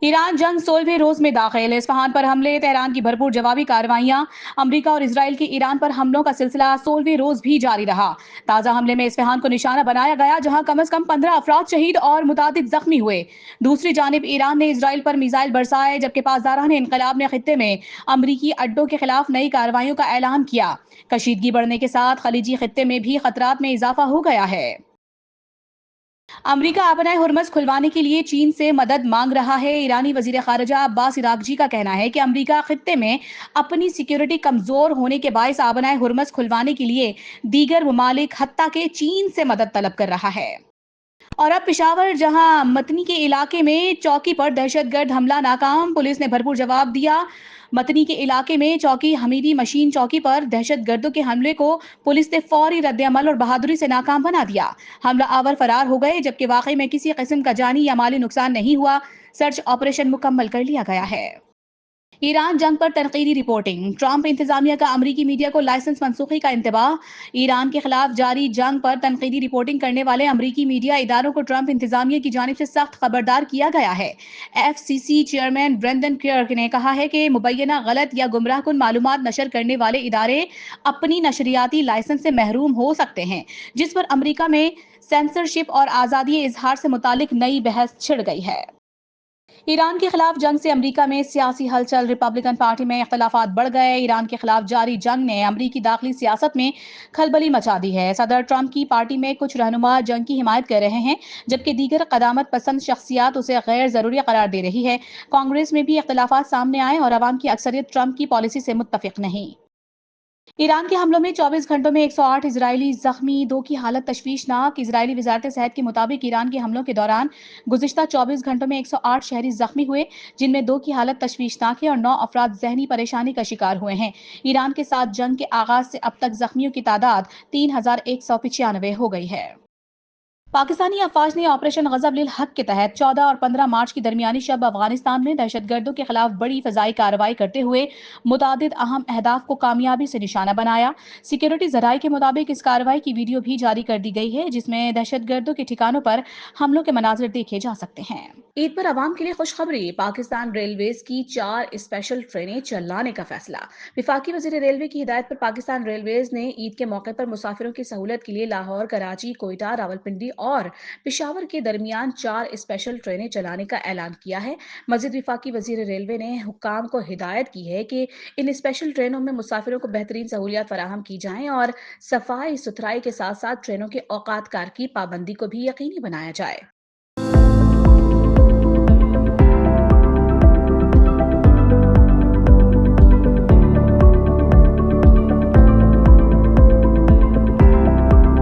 Iran जंग 16वें रोज में दाखिल। इस्फहान पर हमले, तेहरान की भरपूर जवाबी कार्रवाइयां। अमेरिका और इजराइल की ईरान पर हमलों का सिलसिला 16वें रोज भी जारी रहा। ताजा हमले में इस्फहान को निशाना बनाया गया, जहां कम से कम 15 अफराद शहीद और मुतादिद जख्मी हुए। दूसरी जानिब ईरान ने इजराइल पर मिसाइल बरसाए, जबकि पासदारान इनकलाब ने खित्ते में अमरीकी अड्डों के खिलाफ नई कार्रवाइयों का ऐलान किया। कशीदगी बढ़ने के साथ खलीजी खित्ते में भी खतरात में इजाफा हो गया है। अमेरिका अपना हुर्मुज़ खुलवाने के लिए चीन से मदद मांग रहा है। ईरानी वजीर खारजा अब्बास इरागजी का कहना है कि अमेरिका खित्ते में अपनी सिक्योरिटी कमजोर होने के बायस आबनाए हुर्मुज़ खुलवाने के लिए दीगर ममालिक हत्ता के चीन से मदद तलब कर रहा है। और अब पेशावर, जहां मतनी के इलाके में चौकी पर दहशतगर्द हमला नाकाम, पुलिस ने भरपूर जवाब दिया। मतनी के इलाके में चौकी हमीदी मशीन चौकी पर दहशतगर्दों के हमले को पुलिस ने फौरी रद्द-ए-अमल और बहादुरी से नाकाम बना दिया। हमला आवर फरार हो गए, जबकि वाकई में किसी किस्म का जानी या माली नुकसान नहीं हुआ। सर्च ऑपरेशन मुकम्मल कर लिया गया है। ईरान जंग पर तनकीदी रिपोर्टिंग। ट्रंप इंतजामिया का अमरीकी मीडिया को लाइसेंस मनसूखी का इंतबाह। ईरान के खिलाफ जारी जंग पर तनकीदी रिपोर्टिंग करने वाले अमरीकी मीडिया इदारों को ट्रंप इंतजामिया की जानिब से सख्त खबरदार किया गया है। FCC चेयरमैन ब्रेंडन क्लर्क ने कहा है कि मुबैना गलत या गुमराह कुन मालूमात नशर करने वाले इदारे अपनी नशरियाती लाइसेंस से महरूम हो सकते हैं, जिस पर अमरीका में सेंसरशिप और आज़ादी इजहार से मुतालिक नई बहस छिड़ गई है। ईरान के खिलाफ जंग से अमेरिका में सियासी हलचल। रिपब्लिकन पार्टी में इख्तलाफात बढ़ गए। ईरान के खिलाफ जारी जंग ने अमेरिकी दाखिली सियासत में खलबली मचा दी है। सदर ट्रंप की पार्टी में कुछ रहनुमा जंग की हिमायत कर रहे हैं, जबकि दीगर कदामत पसंद शख्सियात उसे गैर जरूरी करार दे रही है। कांग्रेस में भी इख्तलाफात सामने आए और अवाम की अक्सरियत ट्रंप की पॉलिसी से मुत्तफिक नहीं। ईरान के हमलों में 24 घंटों में 108 इजरायली जख्मी, 2 की हालत तशवीशनाक। इजरायली वजारत सेहत के मुताबिक ईरान के हमलों के दौरान गुज़िश्ता 24 घंटों में 108 शहरी जख्मी हुए, जिनमें 2 की हालत तशवीशनाक है और 9 अफराद जहनी परेशानी का शिकार हुए हैं। ईरान के साथ जंग के आगाज से अब तक जख्मियों की तादाद 3195 हो गई है। पाकिस्तानी अफवाज ने ऑपरेशन गजब हक के तहत 14 और 15 मार्च की दरमियानी शब अफगानिस्तान में दहशतगर्दों के खिलाफ बड़ी फजाई कार्रवाई करते हुए मुतादिद अहम अहदाफ को कामयाबी से निशाना बनाया। सिक्योरिटी जराये के मुताबिक इस कार्रवाई की वीडियो भी जारी कर दी गई है, जिसमें दहशतगर्दों के ठिकानों पर हमलों के मनाजिर देखे जा सकते हैं। ईद पर आवाम के लिए खुशखबरी। पाकिस्तान रेलवेज की 4 स्पेशल ट्रेनें चलाने का फैसला। विफाकी वजीर रेलवे की हिदायत पर पाकिस्तान रेलवेज ने ईद के मौके पर मुसाफिरों की सहूलत के लिए लाहौर, कराची, कोयटा, रावलपिंडी और पेशावर के दरमियान 4 स्पेशल ट्रेनें चलाने का ऐलान किया है। मजीद विफाकी वजीर रेलवे ने हुक्काम को हिदायत की है कि इन स्पेशल ट्रेनों में मुसाफिरों को बेहतरीन सहूलियात फराहम की जाएं और सफाई सुथराई के साथ साथ ट्रेनों के औकात कार की पाबंदी को भी यकीनी बनाया जाए।